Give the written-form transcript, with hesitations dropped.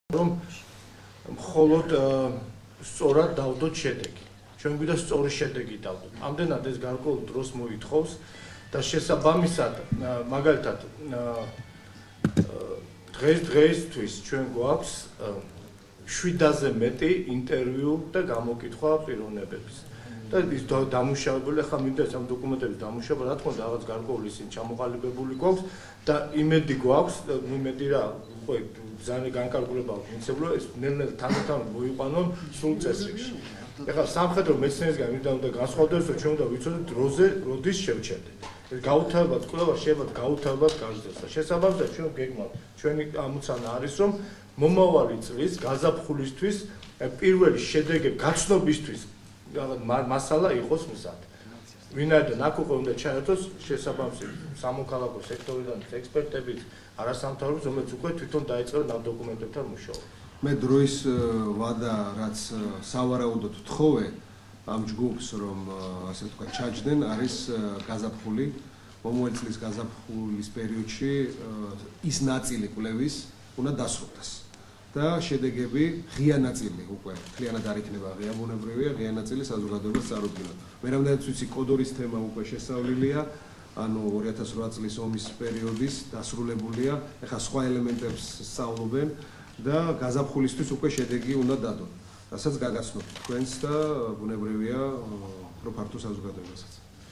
რომ მხოლოდ სწორად დავდოთ შედეგი. ჩვენ გვინდა სწორი შედეგი დავდოთ. ამდენად ეს გარკვეულ დროს მოითხოვს და შესაბამისად მაგალითად დღეისთვის ჩვენ გვაქვს 7-ზე მეტი ინტერვიუ და გამოკითხვა პიროვნებების. და ის დამუშავებული ახლა მინდა ამ დოკუმენტების დამუშავება, რა თქმა უნდა, რაღაც გარკვეული ისინი ჩამოყალიბებული გვაქვს და იმედი გვაქვს, იმედი რა, ხო, ძალიან განკარგულება მიცემლო, ეს ნელ-ნელა თანდათან მოიყვანონ სრულ წესრიგში. ეხლა სამხედრო მეცნიერისგან მინდა უნდა განსხვავდეს, რომ ჩვენ უნდა ვიცოდეთ დროზე, როდის შევჩერდეთ. ეს გაუთავებად კვლევა შეიძლება გაუთავებად გაჟდეს და შესაბამისად ჩვენ გეგმავთ, ჩვენი ამოცანა არის, რომ მომავალი წლის გაზაფხულისთვის პირველი შედეგები გაცნობისთვის მასალა იყოს მზად. ვინაიდან აქ უკვე უნდა ჩაერთოს შესაბამისი სამოქალაქო სექტორიდან ექსპერტები, არასამთავრობო, რომელიც უკვე თვითონ დაიწყებენ ამ დოკუმენტებთან მუშაობას. მე დროის ვადა, რაც სავარაუდოდ თხოვე ამ ჯგუფს, რომ ასე ვთქვათ, ჩაჯდნენ, არის გაზაფხული, მომავალი წლის გაზაფხულის პერიოდში ის ნაწილი კვლევის უნდა დასრულდეს. და შედეგები ღია ნაწილი უკვე მთლიანად არ იქნება ღია ბუნებრივია, ღია ნაწილი საზოგადოებას წარუდგინა. მე რამდენიც ვიცი, კოდორის თემა უკვე შესწავლილია, ანუ 2008 წლის ომის პერიოდის დასრულებულია, ეხლა სხვა ელემენტებს სწავლობენ და გაზაფხულისთვის უკვე შედეგი უნდა დადონ. რასაც გაგაცნობთ თქვენს და ბუნებრივია უფრო ფართო საზოგადოებასაც.